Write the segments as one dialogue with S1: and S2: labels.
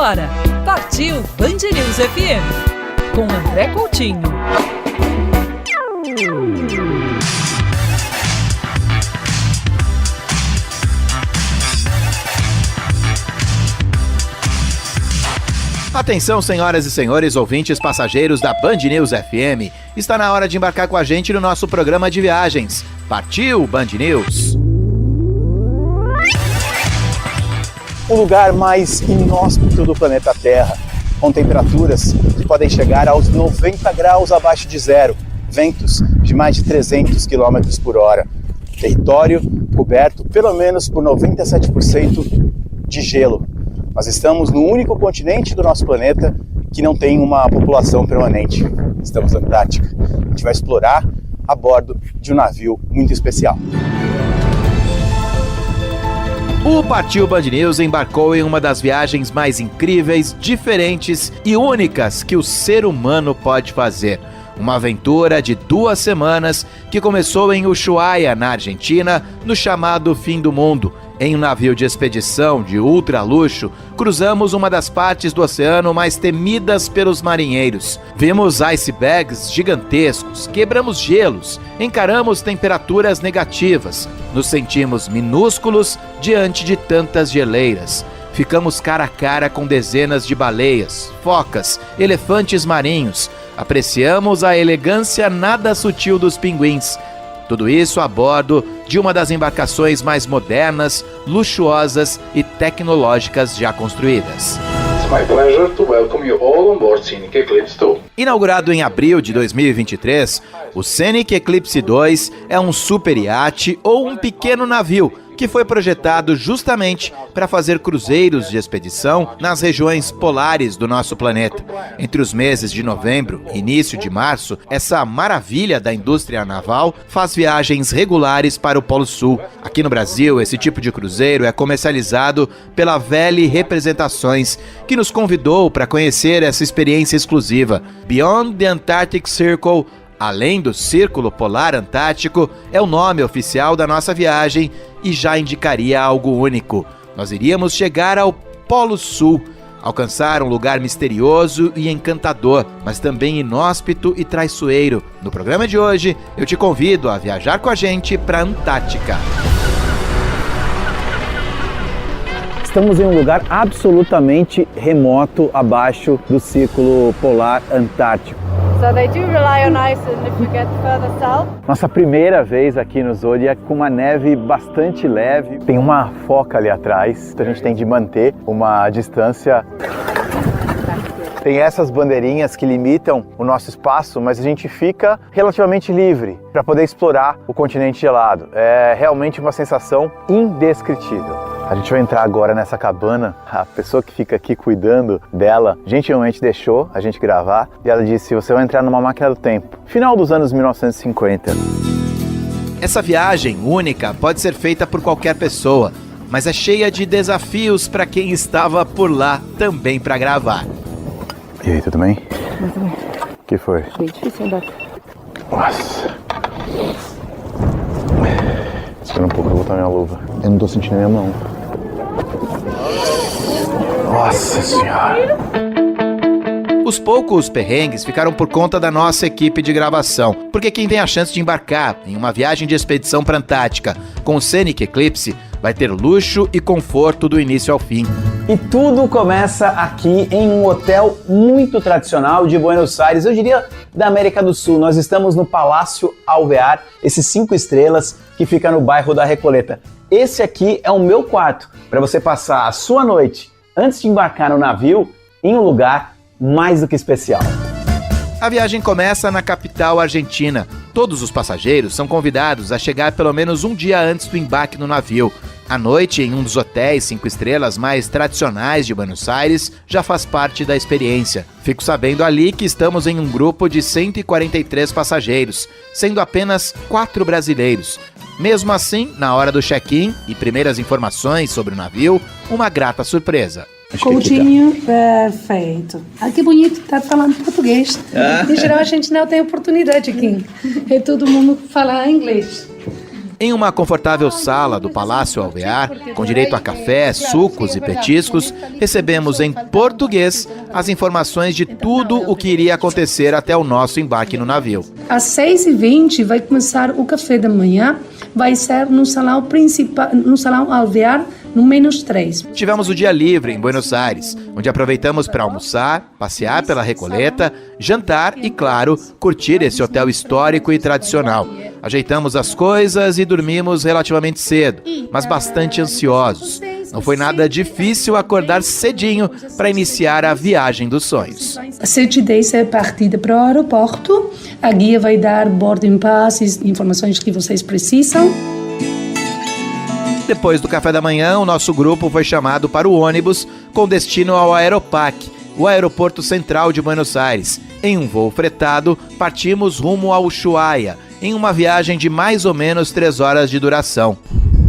S1: agora, partiu Band News FM, com André Coutinho.
S2: Atenção, senhoras e senhores, ouvintes passageiros da Band News FM. Está na hora de embarcar com a gente no nosso programa de viagens. Partiu Band News!
S3: O lugar mais inóspito do planeta Terra, com temperaturas que podem chegar aos 90 graus abaixo de zero, ventos de mais de 300 km por hora, território coberto pelo menos por 97% de gelo. Nós estamos no único continente do nosso planeta que não tem uma população permanente. Estamos na Antártica. A gente vai explorar a bordo de um navio muito especial.
S2: O Partiu Band News embarcou em uma das viagens mais incríveis, diferentes e únicas que o ser humano pode fazer. Uma aventura de 2 semanas que começou em Ushuaia, na Argentina, no chamado Fim do Mundo. Em um navio de expedição de ultra luxo, cruzamos uma das partes do oceano mais temidas pelos marinheiros. Vimos icebergs gigantescos, quebramos gelos, encaramos temperaturas negativas, nos sentimos minúsculos diante de tantas geleiras. Ficamos cara a cara com dezenas de baleias, focas, elefantes marinhos. Apreciamos a elegância nada sutil dos pinguins. Tudo isso a bordo de uma das embarcações mais modernas, luxuosas e tecnológicas já construídas.
S4: It's my pleasure to welcome you all on board Scenic Eclipse 2.
S2: Inaugurado em abril de 2023, o Scenic Eclipse 2 é um super iate ou um pequeno navio que foi projetado justamente para fazer cruzeiros de expedição nas regiões polares do nosso planeta. Entre os meses de novembro e início de março, essa maravilha da indústria naval faz viagens regulares para o Polo Sul. Aqui no Brasil, esse tipo de cruzeiro é comercializado pela Vele Representações, que nos convidou para conhecer essa experiência exclusiva. Beyond the Antarctic Circle, Além do Círculo Polar Antártico, é o nome oficial da nossa viagem e já indicaria algo único. Nós iríamos chegar ao Polo Sul, alcançar um lugar misterioso e encantador, mas também inóspito e traiçoeiro. No programa de hoje, eu te convido a viajar com a gente para a Antártica.
S3: Estamos em um lugar absolutamente remoto abaixo do Círculo Polar Antártico.
S5: So they do rely on ice and if you get further south.
S3: Nossa primeira vez aqui no Zodiac com uma neve bastante leve. Tem uma foca ali atrás, então a gente tem de manter uma distância. Tem essas bandeirinhas que limitam o nosso espaço, mas a gente fica relativamente livre para poder explorar o continente gelado. É realmente uma sensação indescritível. A gente vai entrar agora nessa cabana. A pessoa que fica aqui cuidando dela gentilmente deixou a gente gravar e ela disse: você vai entrar numa máquina do tempo. Final dos anos 1950.
S2: Essa viagem única pode ser feita por qualquer pessoa, mas é cheia de desafios para quem estava por lá também para gravar.
S3: E aí, tudo bem?
S5: Muito bem.
S3: O que foi?
S5: Bem difícil andar.
S3: Nossa. Espera um pouco, eu vou botar minha luva. Eu não tô sentindo minha mão. Nossa Senhora.
S2: Os poucos perrengues ficaram por conta da nossa equipe de gravação, porque quem tem a chance de embarcar em uma viagem de expedição para a Antártica com o Scenic Eclipse vai ter luxo e conforto do início ao fim.
S6: E tudo começa aqui em um hotel muito tradicional de Buenos Aires, eu diria da América do Sul. Nós estamos no Palácio Alvear, esses 5 estrelas que fica no bairro da Recoleta. Esse aqui é o meu quarto, para você passar a sua noite antes de embarcar no navio em um lugar mais do que especial.
S2: A viagem começa na capital argentina. Todos os passageiros são convidados a chegar pelo menos um dia antes do embarque no navio. A noite em um dos hotéis 5 estrelas mais tradicionais de Buenos Aires já faz parte da experiência. Fico sabendo ali que estamos em um grupo de 143 passageiros, sendo apenas 4 brasileiros. Mesmo assim, na hora do check-in e primeiras informações sobre o navio, uma grata surpresa.
S7: Coutinho, perfeito. Ah, que bonito, tá falando português. Em geral, a gente não tem oportunidade aqui. E todo mundo fala inglês.
S2: Em uma confortável sala do Palácio Alvear, com direito a café, sucos e petiscos, recebemos em português as informações de tudo o que iria acontecer até o nosso embarque no navio.
S7: Às 6h20 vai começar o café da manhã, vai ser no salão principal, no salão Alvear, no -3.
S2: Tivemos o dia livre em Buenos Aires, onde aproveitamos para almoçar, passear pela Recoleta, jantar e, claro, curtir esse hotel histórico e tradicional. Ajeitamos as coisas e dormimos relativamente cedo, mas bastante ansiosos. Não foi nada difícil acordar cedinho para iniciar a viagem dos sonhos.
S7: Às 7h10 é partida para o aeroporto. A guia vai dar boarding passes, informações que vocês precisam.
S2: Depois do café da manhã, o nosso grupo foi chamado para o ônibus com destino ao Aeroparque, o aeroporto central de Buenos Aires. Em um voo fretado, partimos rumo ao Ushuaia, em uma viagem de mais ou menos 3 horas de duração.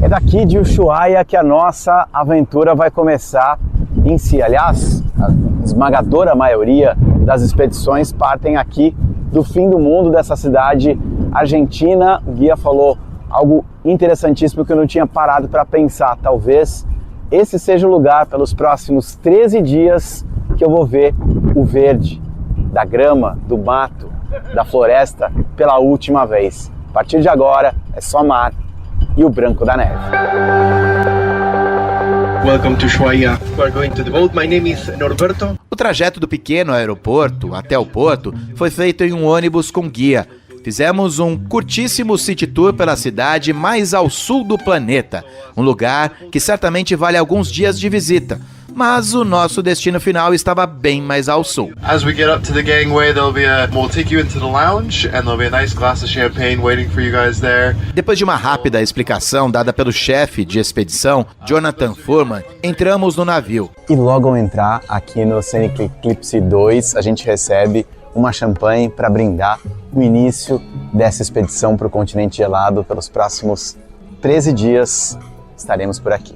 S6: É daqui de Ushuaia que a nossa aventura vai começar em si. Aliás, a esmagadora maioria das expedições partem aqui do fim do mundo, dessa cidade argentina. O guia falou algo interessantíssimo que eu não tinha parado para pensar. Talvez esse seja o lugar, pelos próximos 13 dias, que eu vou ver o verde da grama, do mato, da floresta pela última vez. A partir de agora é só mar e o branco da neve.
S8: Welcome to Ushuaia. We are going to the boat. My name is Norberto.
S2: O trajeto do pequeno aeroporto até o porto foi feito em um ônibus com guia. Fizemos um curtíssimo city tour pela cidade mais ao sul do planeta, um lugar que certamente vale alguns dias de visita. Mas o nosso destino final estava bem mais ao sul.
S8: As we get up to the gangway, we'll take you into the lounge and there'll be a nice glass of champagne waiting for you guys there.
S2: Depois de uma rápida explicação dada pelo chefe de expedição, Jonathan Furman, entramos no navio.
S6: E logo ao entrar aqui no Scenic Eclipse 2, a gente recebe uma champanhe para brindar o início dessa expedição para o continente gelado. Pelos próximos 13 dias estaremos por aqui.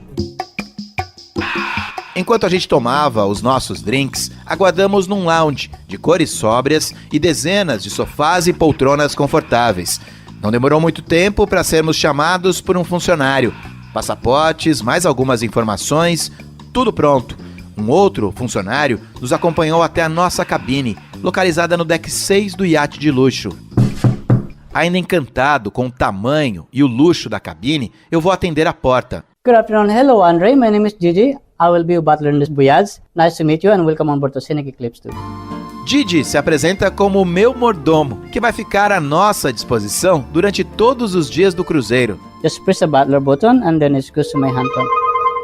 S2: Enquanto a gente tomava os nossos drinks, aguardamos num lounge de cores sóbrias e dezenas de sofás e poltronas confortáveis. Não demorou muito tempo para sermos chamados por um funcionário. Passaportes, mais algumas informações, tudo pronto. Um outro funcionário nos acompanhou até a nossa cabine, localizada no deck 6 do iate de luxo. Ainda encantado com o tamanho e o luxo da cabine, eu vou atender a porta.
S9: Good afternoon. Hello, Andre. My name is Gigi. I will be a butler in this voyage. Nice to meet you and welcome on board to Scenic Eclipse 2.
S2: Didi se apresenta como o meu mordomo, que vai ficar à nossa disposição durante todos os dias do cruzeiro.
S9: Just press the butler button and then it goes to my hand phone.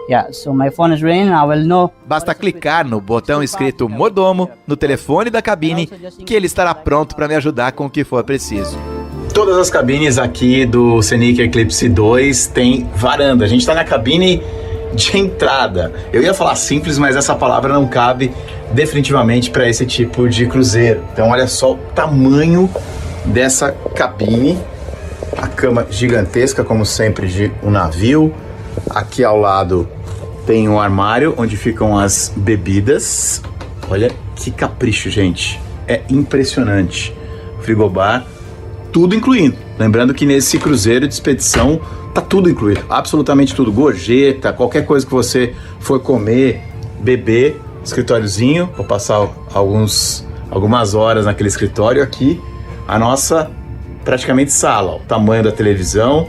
S9: Yeah, so my phone is ringing. I will know.
S2: Basta clicar no botão escrito mordomo no telefone da cabine que ele estará pronto para me ajudar com o que for preciso.
S6: Todas as cabines aqui do Scenic Eclipse 2 tem varanda. A gente está na cabine de entrada. Eu ia falar simples, mas essa palavra não cabe definitivamente para esse tipo de cruzeiro. Então olha só o tamanho dessa cabine. A cama gigantesca, como sempre, de um navio. Aqui ao lado tem um armário onde ficam as bebidas. Olha que capricho, gente. É impressionante. Frigobar, tudo incluindo. Lembrando que nesse cruzeiro de expedição tá tudo incluído, absolutamente tudo. Gorjeta, qualquer coisa que você for comer, beber, escritóriozinho. Vou passar algumas horas naquele escritório. Aqui a nossa praticamente sala, ó, o tamanho da televisão,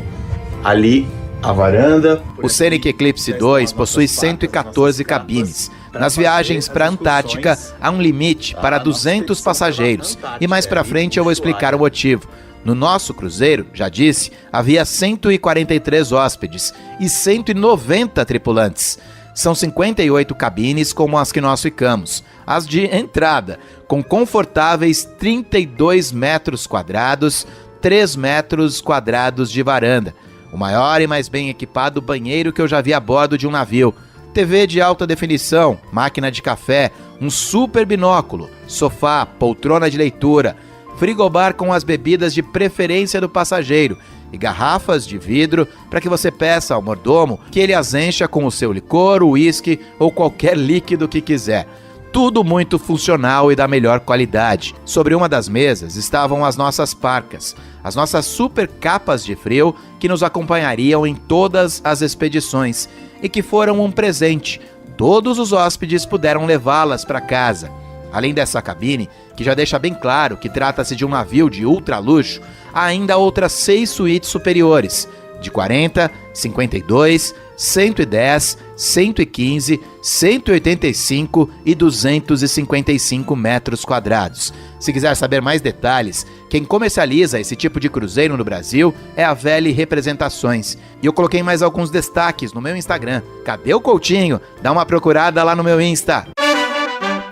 S6: ali a varanda.
S2: O Scenic Eclipse 2 possui 114 cabines. Nas viagens para a Antártica há um limite para 200 passageiros e mais para frente eu vou explicar o motivo. No nosso cruzeiro, já disse, havia 143 hóspedes e 190 tripulantes. São 58 cabines como as que nós ficamos. As de entrada, com confortáveis 32 metros quadrados, 3 metros quadrados de varanda. O maior e mais bem equipado banheiro que eu já vi a bordo de um navio. TV de alta definição, máquina de café, um super binóculo, sofá, poltrona de leitura, frigobar com as bebidas de preferência do passageiro e garrafas de vidro para que você peça ao mordomo que ele as encha com o seu licor, uísque ou qualquer líquido que quiser. Tudo muito funcional e da melhor qualidade. Sobre uma das mesas estavam as nossas parcas, as nossas super capas de frio que nos acompanhariam em todas as expedições e que foram um presente. Todos os hóspedes puderam levá-las para casa. Além dessa cabine, que já deixa bem claro que trata-se de um navio de ultra luxo, há ainda outras 6 suítes superiores, de 40, 52, 110, 115, 185 e 255 metros quadrados. Se quiser saber mais detalhes, quem comercializa esse tipo de cruzeiro no Brasil é a Velli Representações. E eu coloquei mais alguns destaques no meu Instagram. Cadê o Coutinho? Dá uma procurada lá no meu Insta.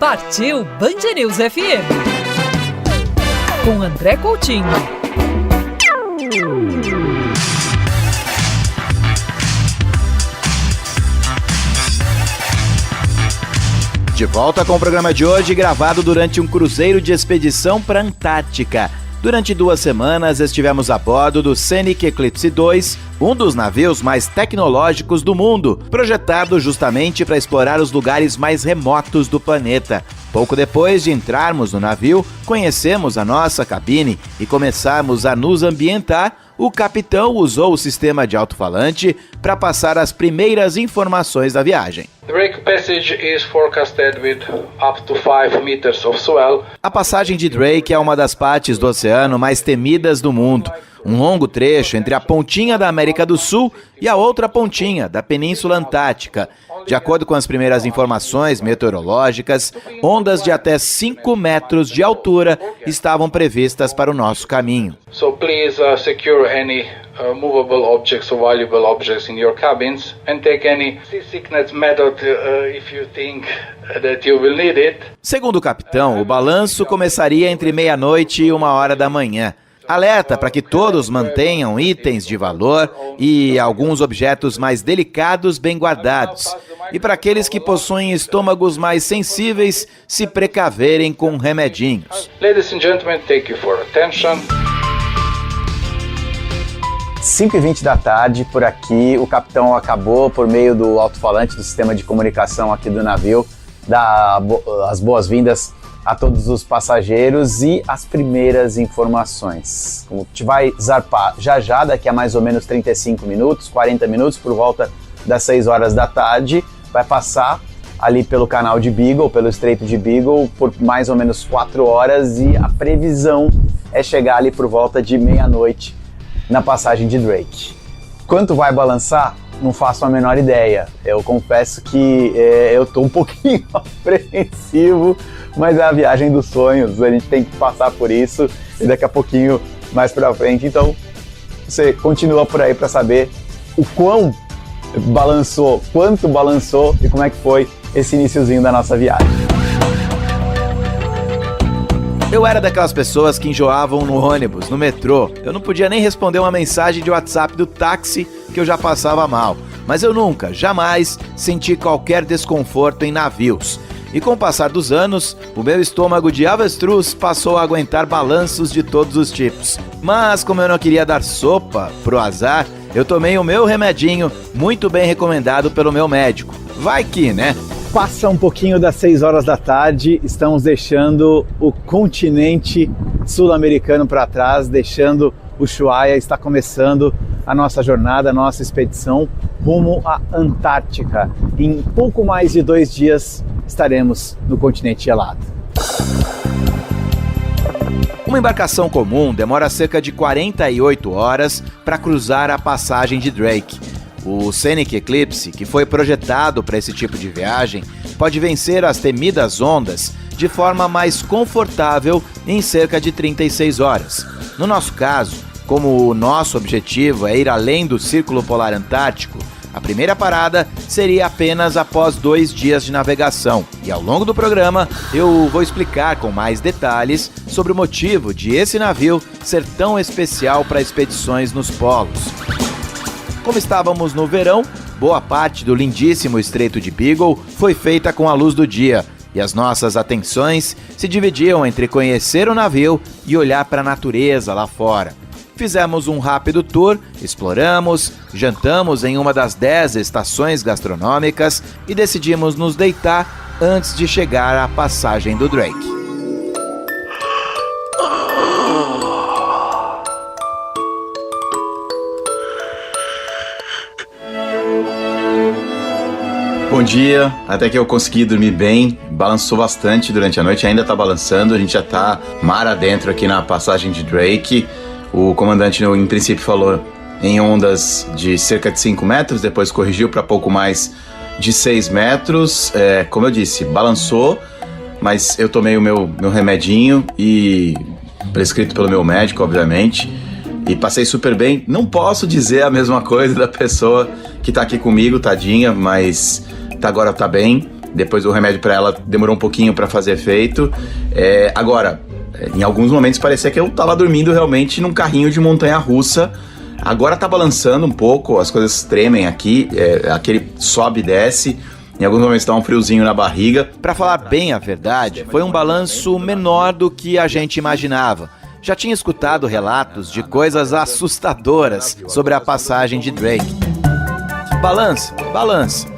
S1: Partiu Band News FM com André Coutinho.
S2: De volta com o programa de hoje, gravado durante um cruzeiro de expedição para a Antártica. Durante 2 semanas estivemos a bordo do Scenic Eclipse 2, um dos navios mais tecnológicos do mundo, projetado justamente para explorar os lugares mais remotos do planeta. Pouco depois de entrarmos no navio, conhecemos a nossa cabine e começarmos a nos ambientar, o capitão usou o sistema de alto-falante para passar as primeiras informações da viagem.
S4: Drake Passage is forecasted with up to 5 meters of swell.
S2: A passagem de Drake é uma das partes do oceano mais temidas do mundo. Um longo trecho entre a pontinha da América do Sul e a outra pontinha da Península Antártica. De acordo com as primeiras informações meteorológicas, ondas de até 5 metros de altura estavam previstas para o nosso caminho.
S4: So please secure any movable objects or valuable objects in your cabins and take any seasickness method if you think that you will need it.
S2: Segundo o capitão, o balanço começaria entre meia-noite e 1h da manhã. Alerta para que todos mantenham itens de valor e alguns objetos mais delicados bem guardados. E para aqueles que possuem estômagos mais sensíveis, se precaverem com remedinhos.
S4: Ladies and gentlemen, thank you for attention.
S6: 5h20 da tarde, por aqui, o capitão acabou, por meio do alto-falante do sistema de comunicação aqui do navio, dar as boas-vindas a todos os passageiros e as primeiras informações. A gente vai zarpar já, daqui a mais ou menos 35 minutos, 40 minutos, por volta das 6 horas da tarde, vai passar ali pelo canal de Beagle, pelo Estreito de Beagle, por mais ou menos 4 horas e a previsão é chegar ali por volta de meia-noite na passagem de Drake. Quanto vai balançar? Não faço a menor ideia. Eu confesso que eu estou um pouquinho apreensivo, mas é a viagem dos sonhos, a gente tem que passar por isso e daqui a pouquinho mais pra frente. Então, você continua por aí para saber o quanto balançou e como é que foi esse iniciozinho da nossa viagem.
S2: Eu era daquelas pessoas que enjoavam no ônibus, no metrô. Eu não podia nem responder uma mensagem de WhatsApp do táxi que eu já passava mal. Mas eu nunca, jamais senti qualquer desconforto em navios. E com o passar dos anos, o meu estômago de avestruz passou a aguentar balanços de todos os tipos. Mas como eu não queria dar sopa pro azar, eu tomei o meu remedinho, muito bem recomendado pelo meu médico. Vai que, né?
S3: Passa um pouquinho das 6 horas da tarde, estamos deixando o continente sul-americano para trás, deixando o Ushuaia, está começando a nossa jornada, a nossa expedição rumo à Antártica. Em pouco mais de 2 dias estaremos no continente gelado.
S2: Uma embarcação comum demora cerca de 48 horas para cruzar a passagem de Drake. O Scenic Eclipse, que foi projetado para esse tipo de viagem, pode vencer as temidas ondas de forma mais confortável em cerca de 36 horas. No nosso caso, como o nosso objetivo é ir além do Círculo Polar Antártico, a primeira parada seria apenas após 2 dias de navegação. E ao longo do programa, eu vou explicar com mais detalhes sobre o motivo de esse navio ser tão especial para expedições nos polos. Como estávamos no verão, boa parte do lindíssimo Estreito de Beagle foi feita com a luz do dia, e as nossas atenções se dividiam entre conhecer o navio e olhar para a natureza lá fora. Fizemos um rápido tour, exploramos, jantamos em uma das 10 estações gastronômicas e decidimos nos deitar antes de chegar à passagem do Drake.
S6: Bom dia, até que eu consegui dormir bem, balançou bastante durante a noite, ainda tá balançando, a gente já tá mar adentro aqui na passagem de Drake. O comandante em princípio falou em ondas de cerca de 5 metros, depois corrigiu para pouco mais de 6 metros. Como eu disse, balançou, mas eu tomei o meu remedinho, e prescrito pelo meu médico, obviamente, e passei super bem. Não posso dizer a mesma coisa da pessoa que tá aqui comigo, tadinha, mas agora tá bem. Depois o remédio para ela demorou um pouquinho para fazer efeito. Agora, em alguns momentos parecia que eu tava dormindo realmente num carrinho de montanha-russa. Agora tá balançando um pouco, as coisas tremem aqui, aquele sobe e desce. Em alguns momentos dá um friozinho na barriga.
S2: Para falar bem a verdade, foi um balanço menor do que a gente imaginava. Já tinha escutado relatos de coisas assustadoras sobre a passagem de Drake. Balança.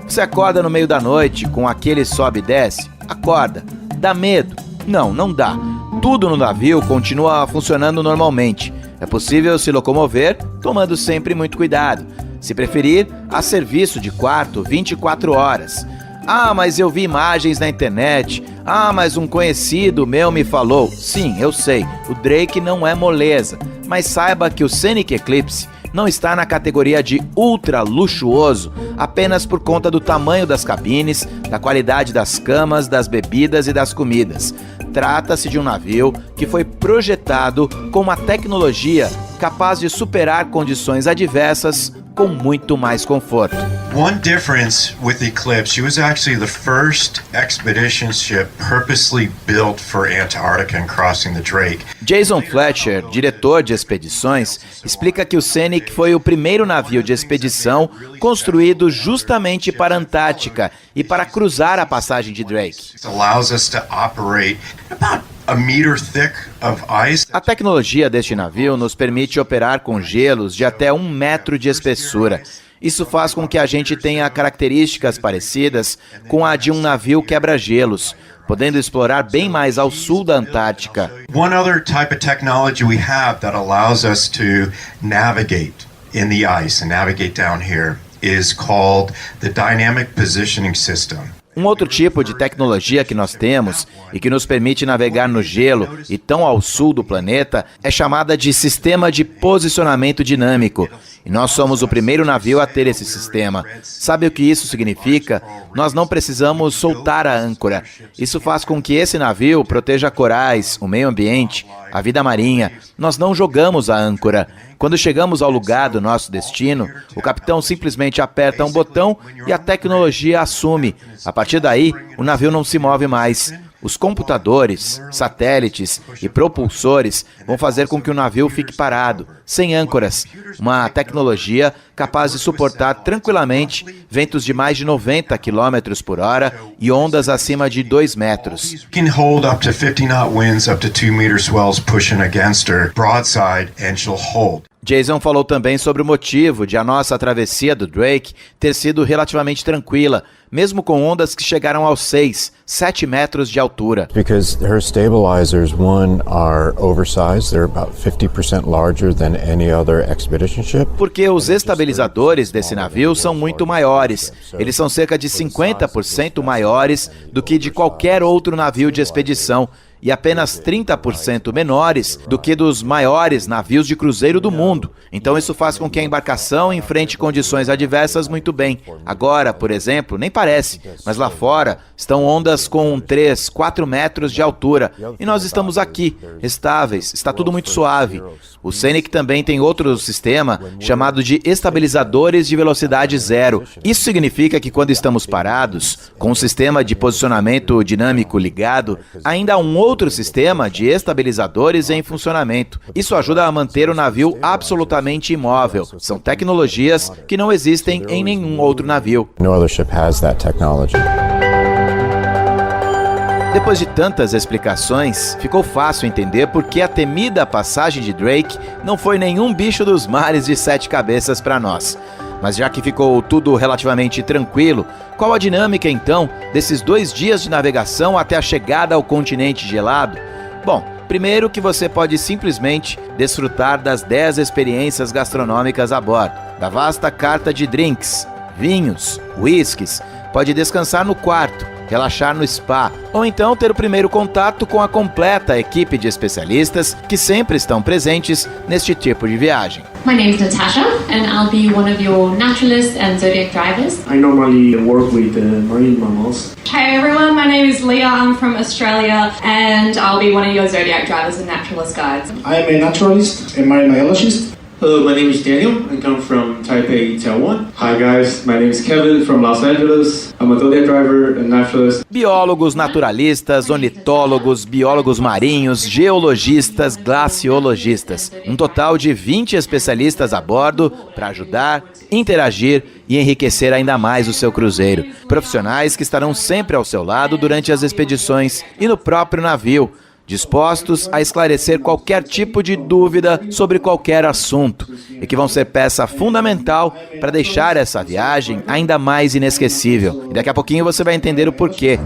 S2: Você acorda no meio da noite com aquele sobe e desce? Acorda. Dá medo? Não dá. Tudo no navio continua funcionando normalmente. É possível se locomover, tomando sempre muito cuidado. Se preferir, há serviço de quarto 24 horas. Ah, mas eu vi imagens na internet. Ah, mas um conhecido meu me falou. Sim, eu sei, o Drake não é moleza. Mas saiba que o Scenic Eclipse não está na categoria de ultra luxuoso apenas por conta do tamanho das cabines, da qualidade das camas, das bebidas e das comidas. Trata-se de um navio que foi projetado com uma tecnologia capaz de superar condições adversas com muito mais conforto.
S10: One difference with the Eclipse, it was actually the first expedition ship purposely built for Antarctica and crossing the Drake.
S2: Jason Fletcher, diretor de expedições, explica que o Scenic foi o primeiro navio de expedição construído justamente para a Antártica e para cruzar a passagem de Drake.
S10: It allows us to operate about a meter thick of ice.
S2: A tecnologia deste navio nos permite operar com gelos de até 1 metro de espessura. Isso faz com que a gente tenha características parecidas com a de um navio quebra-gelos, podendo explorar bem mais ao sul da Antártica.
S10: One other type of technology we have that allows us to navigate in the ice and navigate down here is called the Dynamic Positioning System.
S2: Um outro tipo de tecnologia que nós temos e que nos permite navegar no gelo e tão ao sul do planeta é chamada de sistema de posicionamento dinâmico. E nós somos o primeiro navio a ter esse sistema. Sabe o que isso significa? Nós não precisamos soltar a âncora. Isso faz com que esse navio proteja corais, o meio ambiente, a vida marinha. Nós não jogamos a âncora. Quando chegamos ao lugar do nosso destino, o capitão simplesmente aperta um botão e a tecnologia assume. A partir daí, o navio não se move mais. Os computadores, satélites e propulsores vão fazer com que o navio fique parado, sem âncoras. Uma tecnologia capaz de suportar tranquilamente ventos de mais de 90 km por hora e ondas acima de 2 metros.
S10: It can hold up to 50 knot winds, up to 2 meter swells pushing against her broadside, and she'll hold.
S2: Jason falou também sobre o motivo de a nossa travessia do Drake ter sido relativamente tranquila, mesmo com ondas que chegaram aos 7 metros de altura.
S11: Because her stabilizers, one, are oversized. They're about 50% larger than any other expedition ship.
S2: Porque os estabilizadores desse navio são muito maiores. Eles são cerca de 50% maiores do que de qualquer outro navio de expedição e apenas 30% menores do que dos maiores navios de cruzeiro do mundo. Então isso faz com que a embarcação enfrente condições adversas muito bem. Agora, por exemplo, nem parece, mas lá fora estão ondas com 3, 4 metros de altura e nós estamos aqui, estáveis, está tudo muito suave. O Scenic também tem outro sistema chamado de estabilizadores de velocidade zero. Isso significa que quando estamos parados, com o sistema de posicionamento dinâmico ligado, ainda há um outro sistema de estabilizadores em funcionamento. Isso ajuda a manter o navio absolutamente imóvel. São tecnologias que não existem em nenhum outro navio.
S11: No other ship has that technology.
S2: Depois de tantas explicações, ficou fácil entender por que a temida passagem de Drake não foi nenhum bicho dos mares de 7 cabeças para nós. Mas já que ficou tudo relativamente tranquilo, qual a dinâmica então desses 2 dias de navegação até a chegada ao continente gelado? Bom, primeiro que você pode simplesmente desfrutar das 10 experiências gastronômicas a bordo, da vasta carta de drinks, vinhos, whiskies, pode descansar no quarto, relaxar no spa, ou então ter o primeiro contato com a completa equipe de especialistas que sempre estão presentes neste tipo de viagem.
S12: My name is Natasha and I'll be one of your naturalists and zodiac drivers.
S13: I normally work with marine mammals.
S12: Hi everyone, my name is Leah, I'm from Australia and I'll be one of your zodiac drivers and naturalist guides.
S13: I am a naturalist and marine biologist. Hello, my name is Daniel. I come from Taipei, Taiwan. Hi guys, my name is Kevin from Los Angeles. I'm a zodiac driver and naturalist.
S2: Biólogos, naturalistas, ornitólogos, biólogos marinhos, geologistas, glaciologistas. Um total de 20 especialistas a bordo para ajudar, interagir e enriquecer ainda mais o seu cruzeiro. Profissionais que estarão sempre ao seu lado durante as expedições e no próprio navio, dispostos a esclarecer qualquer tipo de dúvida sobre qualquer assunto e que vão ser peça fundamental para deixar essa viagem ainda mais inesquecível. E daqui a pouquinho você vai entender o porquê.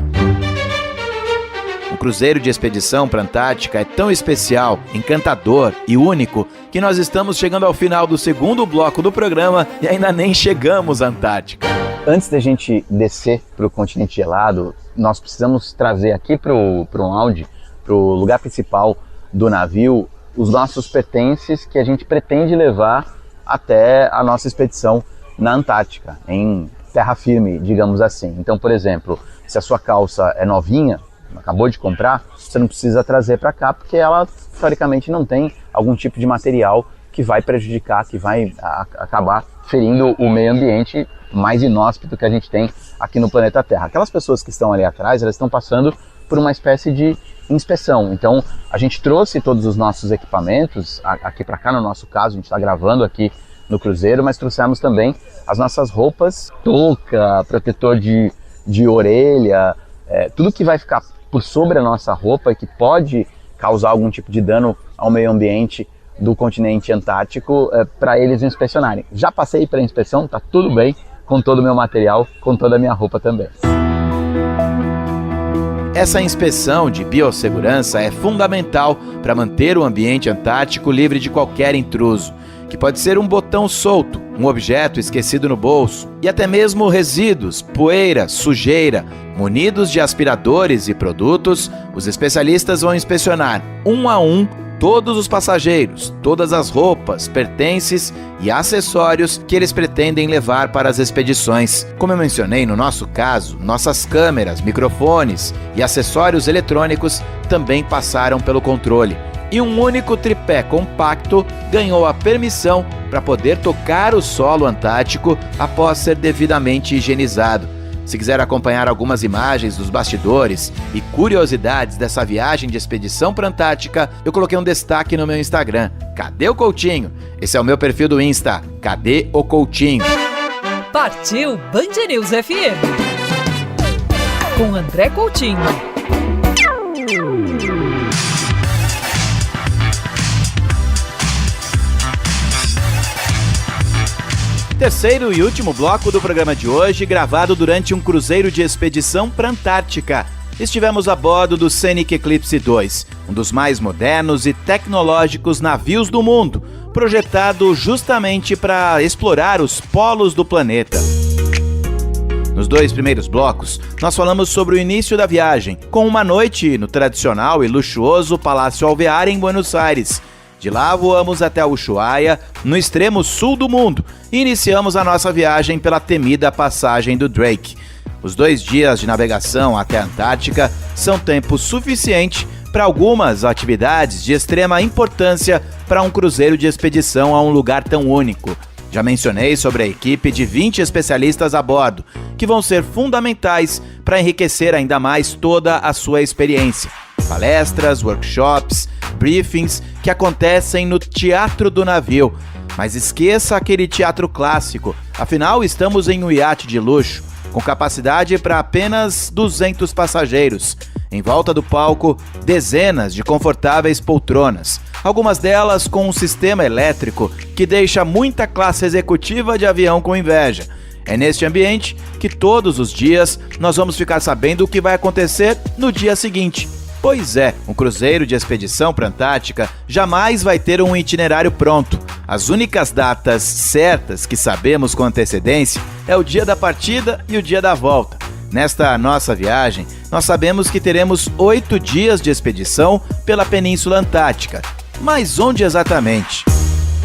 S2: O cruzeiro de expedição para a Antártica é tão especial, encantador e único que nós estamos chegando ao final do segundo bloco do programa e ainda nem chegamos à Antártica.
S6: Antes da gente descer para o continente gelado, nós precisamos trazer aqui para o lounge, para o lugar principal do navio, os nossos pertences que a gente pretende levar até a nossa expedição na Antártica, em terra firme, digamos assim. Então, por exemplo, se a sua calça é novinha, acabou de comprar, você não precisa trazer para cá, porque ela, teoricamente, não tem algum tipo de material que vai prejudicar, que vai acabar ferindo o meio ambiente mais inóspito que a gente tem aqui no planeta Terra. Aquelas pessoas que estão ali atrás, elas estão passando por uma espécie de inspeção. Então, a gente trouxe todos os nossos equipamentos aqui para cá, no nosso caso, a gente está gravando aqui no cruzeiro, mas trouxemos também as nossas roupas, touca, protetor de orelha, tudo que vai ficar por sobre a nossa roupa e que pode causar algum tipo de dano ao meio ambiente do continente antártico, para eles inspecionarem. Já passei pela inspeção, tá tudo bem com todo o meu material, com toda a minha roupa também.
S2: Essa inspeção de biossegurança é fundamental para manter o ambiente antártico livre de qualquer intruso, que pode ser um botão solto, um objeto esquecido no bolso e até mesmo resíduos, poeira, sujeira. Munidos de aspiradores e produtos, os especialistas vão inspecionar um a um todos os passageiros, todas as roupas, pertences e acessórios que eles pretendem levar para as expedições. Como eu mencionei no nosso caso, nossas câmeras, microfones e acessórios eletrônicos também passaram pelo controle. E um único tripé compacto ganhou a permissão para poder tocar o solo antártico após ser devidamente higienizado. Se quiser acompanhar algumas imagens dos bastidores e curiosidades dessa viagem de expedição para a Antártica, eu coloquei um destaque no meu Instagram. Cadê o Coutinho? Esse é o meu perfil do Insta. Cadê o Coutinho?
S1: Partiu Band News FM com André Coutinho.
S2: Terceiro e último bloco do programa de hoje, gravado durante um cruzeiro de expedição para a Antártica. Estivemos a bordo do Scenic Eclipse 2, um dos mais modernos e tecnológicos navios do mundo, projetado justamente para explorar os polos do planeta. Nos 2 primeiros blocos, nós falamos sobre o início da viagem, com uma noite no tradicional e luxuoso Palácio Alvear em Buenos Aires. De lá voamos até Ushuaia, no extremo sul do mundo, e iniciamos a nossa viagem pela temida passagem do Drake. Os 2 dias de navegação até a Antártica são tempo suficiente para algumas atividades de extrema importância para um cruzeiro de expedição a um lugar tão único. Já mencionei sobre a equipe de 20 especialistas a bordo, que vão ser fundamentais para enriquecer ainda mais toda a sua experiência. Palestras, workshops, briefings que acontecem no teatro do navio. Mas esqueça aquele teatro clássico, afinal estamos em um iate de luxo, com capacidade para apenas 200 passageiros. Em volta do palco, dezenas de confortáveis poltronas. algumas delas com um sistema elétrico que deixa muita classe executiva de avião com inveja. É neste ambiente que todos os dias nós vamos ficar sabendo o que vai acontecer no dia seguinte. Pois é, um cruzeiro de expedição para a Antártica jamais vai ter um itinerário pronto. As únicas datas certas que sabemos com antecedência é o dia da partida e o dia da volta. Nesta nossa viagem, nós sabemos que teremos 8 dias de expedição pela Península Antártica. Mas onde exatamente?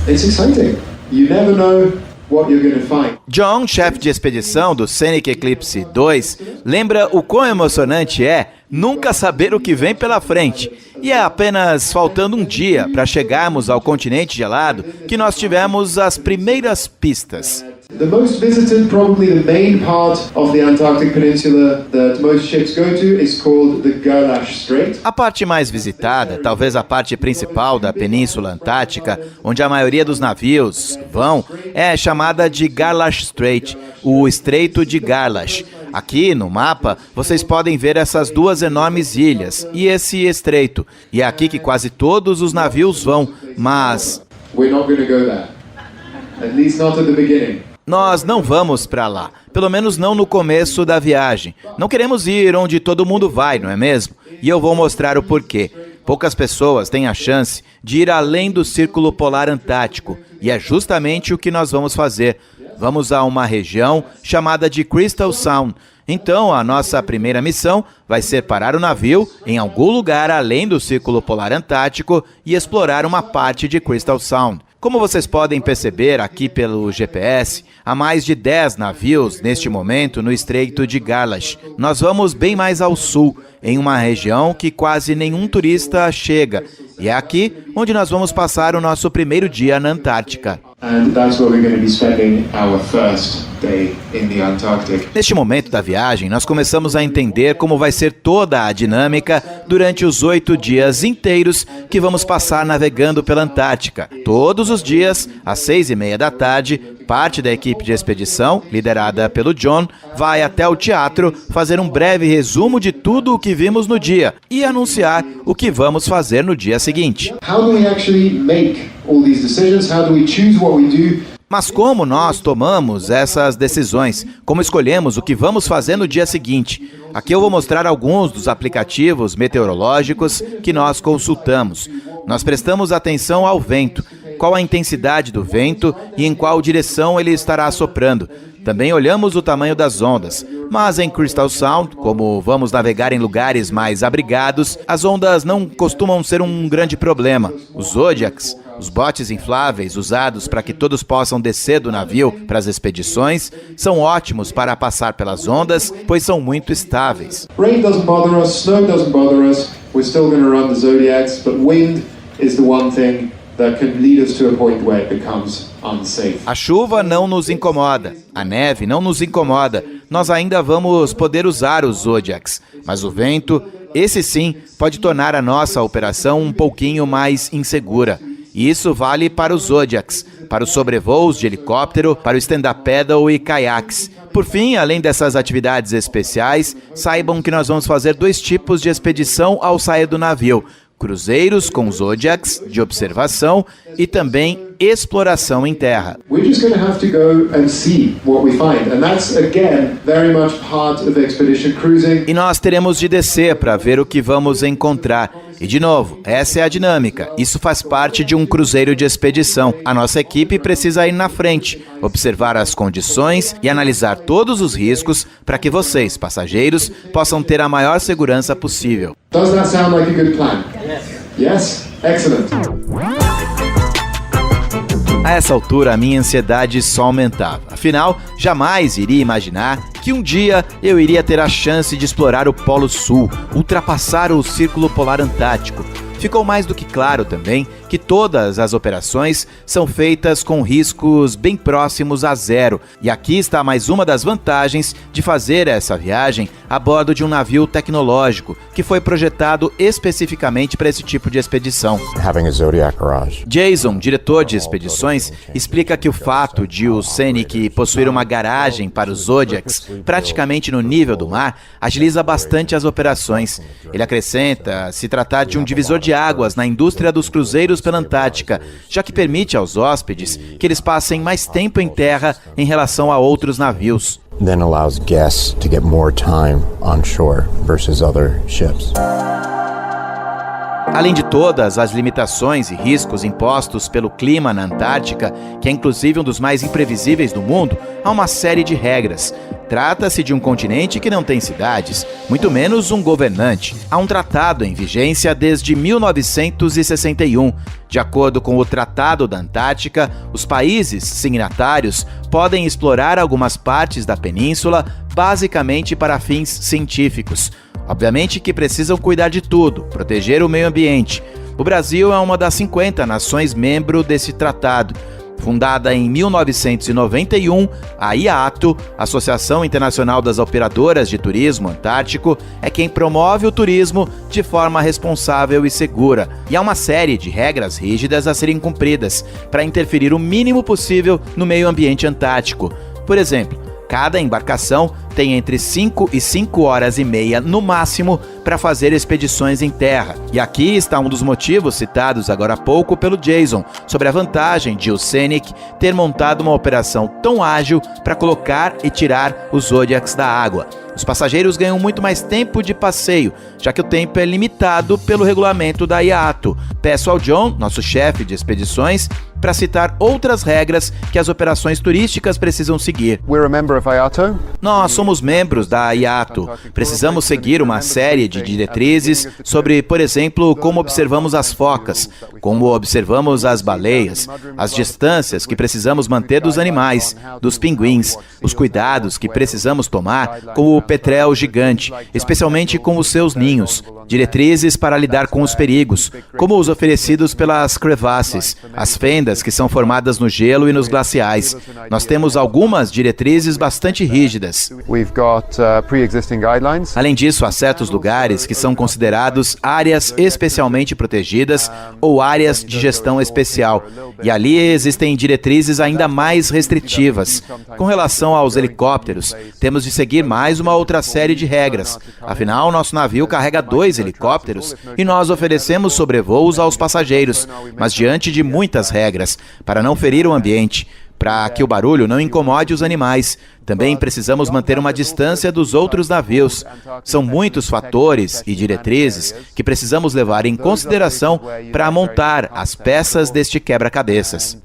S8: It's exciting. You never know what you're going to find.
S2: John, chefe de expedição do Scenic Eclipse 2, lembra o quão emocionante é nunca saber o que vem pela frente. E é apenas faltando um dia para chegarmos ao continente gelado que nós tivemos as primeiras pistas.
S8: The most visited, probably the main part of the Antarctic Peninsula that most ships go to is called the Gerlache Strait.
S2: A parte mais visitada, talvez a parte principal da Península Antártica, onde a maioria dos navios vão, é chamada de Gerlache Strait, o Estreito de Gerlache. Aqui no mapa, vocês podem ver essas duas enormes ilhas e esse estreito. E é aqui que quase todos os navios vão, mas
S8: We're not going to go there. At least not at the beginning.
S2: nós não vamos para lá, pelo menos não no começo da viagem. Não queremos ir onde todo mundo vai, não é mesmo? E eu vou mostrar o porquê. Poucas pessoas têm a chance de ir além do Círculo Polar Antártico, e é justamente o que nós vamos fazer. Vamos a uma região chamada de Crystal Sound. Então, a nossa primeira missão vai ser parar o navio em algum lugar além do Círculo Polar Antártico e explorar uma parte de Crystal Sound. Como vocês podem perceber aqui pelo GPS, há mais de 10 navios neste momento no Estreito de Gerlache. Nós vamos bem mais ao sul, em uma região que quase nenhum turista chega. E é aqui onde nós vamos passar o nosso primeiro dia na Antártica.
S8: And that's where we're going to be spending our first day in the Antarctic.
S2: Neste momento da viagem, nós começamos a entender como vai ser toda a dinâmica durante os 8 dias inteiros que vamos passar navegando pela Antártica. Todos os dias, às 6:30 da tarde, parte da equipe de expedição, liderada pelo John, vai até o teatro fazer um breve resumo de tudo o que vimos no dia e anunciar o que vamos fazer no dia seguinte.
S8: How do we actually make all these decisions? How do we choose what we do?
S2: Mas como nós tomamos essas decisões? Como escolhemos o que vamos fazer no dia seguinte? Aqui eu vou mostrar alguns dos aplicativos meteorológicos que nós consultamos. Nós prestamos atenção ao vento, qual a intensidade do vento e em qual direção ele estará soprando. Também olhamos o tamanho das ondas, mas em Crystal Sound, como vamos navegar em lugares mais abrigados, as ondas não costumam ser um grande problema. Os Zodiacs, os botes infláveis usados para que todos possam descer do navio para as expedições, são ótimos para passar pelas ondas, pois são muito estáveis.
S8: Rain doesn't bother us, snow doesn't bother us. We're still going to run the Zodiacs, but wind is the one thing that can lead us to a point where it becomes unsafe.
S2: A chuva não nos incomoda, a neve não nos incomoda, nós ainda vamos poder usar os Zodiacs, mas o vento, esse sim, pode tornar a nossa operação um pouquinho mais insegura. E isso vale para os Zodiacs, para os sobrevoos de helicóptero, para o stand-up paddle e caiaques. Por fim, além dessas atividades especiais, saibam que nós vamos fazer 2 tipos de expedição ao sair do navio. Cruzeiros com Zodiacs de observação e também exploração em terra.
S8: We're just going to have to go and see what we find, and that's again very much part of expedition cruising.
S2: E nós teremos de descer para ver o que vamos encontrar. E de novo, essa é a dinâmica. Isso faz parte de um cruzeiro de expedição. A nossa equipe precisa ir na frente, observar as condições e analisar todos os riscos para que vocês, passageiros, possam ter a maior segurança possível.
S8: Does that sound like a good plan? Yes? Excellent.
S2: A essa altura, a minha ansiedade só aumentava. Afinal, jamais iria imaginar que um dia eu iria ter a chance de explorar o Polo Sul, ultrapassar o Círculo Polar Antártico. Ficou mais do que claro também que todas as operações são feitas com riscos bem próximos a zero. E aqui está mais uma das vantagens de fazer essa viagem a bordo de um navio tecnológico que foi projetado especificamente para esse tipo de expedição.
S11: Having a Zodiac garage.
S2: Jason, diretor de expedições, explica que o fato de o Scenic possuir uma garagem para os Zodiacs praticamente no nível do mar agiliza bastante as operações. Ele acrescenta se tratar de um divisor de águas na indústria dos cruzeiros pela Antártica, já que permite aos hóspedes que eles passem mais tempo em terra em relação a outros navios.
S11: Then allows guests to get more time on shore versus other ships.
S2: Além de todas as limitações e riscos impostos pelo clima na Antártica, que é inclusive um dos mais imprevisíveis do mundo, há uma série de regras. Trata-se de um continente que não tem cidades, muito menos um governante. Há um tratado em vigência desde 1961. De acordo com o Tratado da Antártica, os países signatários podem explorar algumas partes da península basicamente para fins científicos. Obviamente que precisam cuidar de tudo, proteger o meio ambiente. O Brasil é uma das 50 nações membro desse tratado. Fundada em 1991, a IATO, Associação Internacional das Operadoras de Turismo Antártico, é quem promove o turismo de forma responsável e segura. E há uma série de regras rígidas a serem cumpridas para interferir o mínimo possível no meio ambiente antártico. Por exemplo, cada embarcação tem entre 5 e 5 horas e meia no máximo para fazer expedições em terra. E aqui está um dos motivos citados agora há pouco pelo Jason, sobre a vantagem de o Scenic ter montado uma operação tão ágil para colocar e tirar os Zodiacs da água. Os passageiros ganham muito mais tempo de passeio, já que o tempo é limitado pelo regulamento da IATO. Peço ao John, nosso chefe de expedições, para citar outras regras que as operações turísticas precisam seguir.
S14: We're a member of IATO.
S2: Nós somos membros da IATO. Precisamos seguir uma série de diretrizes sobre, por exemplo, como observamos as focas, como observamos as baleias, as distâncias que precisamos manter dos animais, dos pinguins, os cuidados que precisamos tomar com o petrel gigante, especialmente com os seus ninhos, diretrizes para lidar com os perigos, como os oferecidos pelas crevasses, as fendas que são formadas no gelo e nos glaciais. Nós temos algumas diretrizes bastante rígidas. Além disso, há certos lugares que são considerados áreas especialmente protegidas ou áreas de gestão especial, e ali existem diretrizes ainda mais restritivas. Com relação aos helicópteros, temos de seguir mais uma outra série de regras. Afinal, nosso navio carrega 2 helicópteros e nós oferecemos sobrevoos aos passageiros, mas diante de muitas regras, para não ferir o ambiente, para que o barulho não incomode os animais. Também precisamos manter uma distância dos outros navios. São muitos fatores e diretrizes que precisamos levar em consideração para montar as peças deste quebra-cabeças.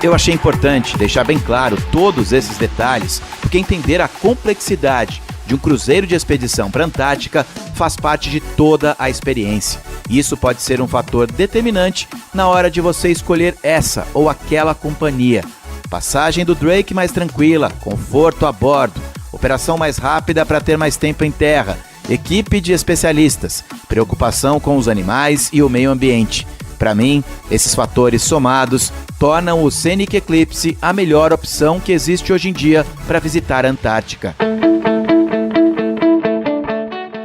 S2: Eu achei importante deixar bem claro todos esses detalhes, porque entender a complexidade de um cruzeiro de expedição para a Antártica faz parte de toda a experiência. E isso pode ser um fator determinante na hora de você escolher essa ou aquela companhia. Passagem do Drake mais tranquila, conforto a bordo, operação mais rápida para ter mais tempo em terra, equipe de especialistas, preocupação com os animais e o meio ambiente. Para mim, esses fatores somados tornam o Scenic Eclipse a melhor opção que existe hoje em dia para visitar a Antártica.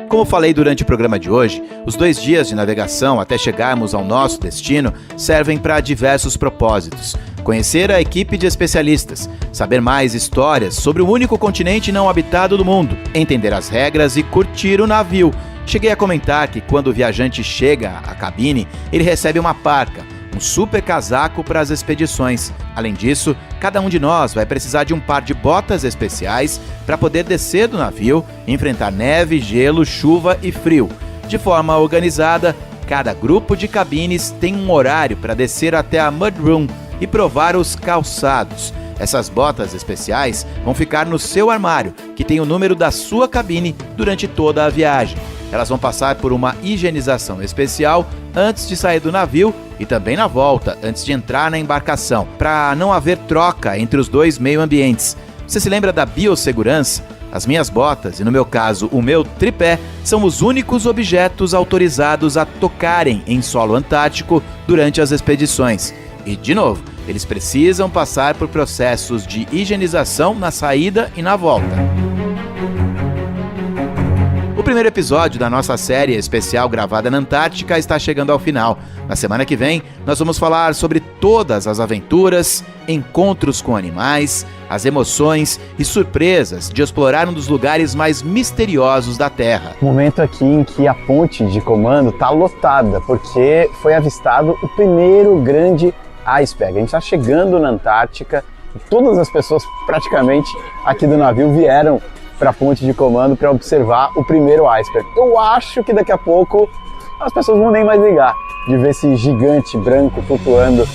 S2: Como falei durante o programa de hoje, os 2 dias de navegação até chegarmos ao nosso destino servem para diversos propósitos. Conhecer a equipe de especialistas, saber mais histórias sobre o único continente não habitado do mundo, entender as regras e curtir o navio. Cheguei a comentar que quando o viajante chega à cabine, ele recebe uma parca, um super casaco para as expedições. Além disso, cada um de nós vai precisar de um par de botas especiais para poder descer do navio e enfrentar neve, gelo, chuva e frio. De forma organizada, cada grupo de cabines tem um horário para descer até a Mud Room e provar os calçados. Essas botas especiais vão ficar no seu armário, que tem o número da sua cabine durante toda a viagem. Elas vão passar por uma higienização especial antes de sair do navio e também na volta, antes de entrar na embarcação, para não haver troca entre os 2 meio-ambientes. Você se lembra da biossegurança? As minhas botas, e no meu caso o meu tripé, são os únicos objetos autorizados a tocarem em solo antártico durante as expedições. E, de novo, Eles precisam passar por processos de higienização na saída e na volta. O primeiro episódio da nossa série especial gravada na Antártica está chegando ao final. Na semana que vem, nós vamos falar sobre todas as aventuras, encontros com animais, as emoções e surpresas de explorar um dos lugares mais misteriosos da Terra.
S3: Momento aqui em que a ponte de comando está lotada, porque foi avistado o primeiro grande iceberg. A gente está chegando na Antártica e todas as pessoas praticamente aqui do navio vieram para a ponte de comando para observar o primeiro iceberg. Eu acho que daqui a pouco as pessoas vão nem mais ligar de ver esse gigante branco flutuando.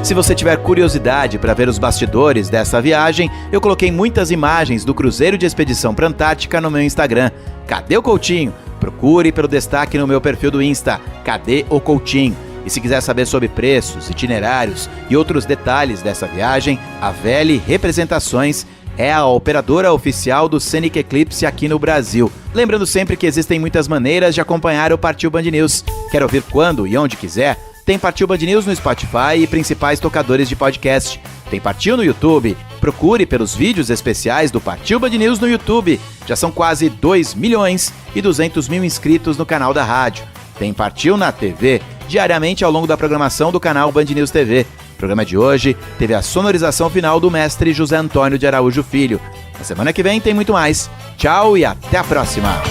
S2: Se você tiver curiosidade para ver os bastidores dessa viagem, eu coloquei muitas imagens do cruzeiro de expedição para a Antártica no meu Instagram. Cadê o Coutinho? Procure pelo destaque no meu perfil do Insta, Cadê o Coutinho? E se quiser saber sobre preços, itinerários e outros detalhes dessa viagem, a Veli Representações é a operadora oficial do Scenic Eclipse aqui no Brasil. Lembrando sempre que existem muitas maneiras de acompanhar o Partiu Band News. Quer ouvir quando e onde quiser? Tem Partiu Band News no Spotify e principais tocadores de podcast. Tem Partiu no YouTube. Procure pelos vídeos especiais do Partiu Band News no YouTube. Já são quase 2.200.000 inscritos no canal da rádio. Tem Partiu na TV, diariamente ao longo da programação do canal Band News TV. O programa de hoje teve a sonorização final do mestre José Antônio de Araújo Filho. Na semana que vem tem muito mais. Tchau e até a próxima!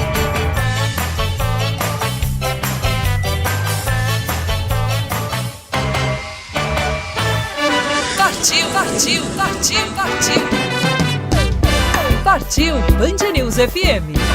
S1: Partiu Band News FM.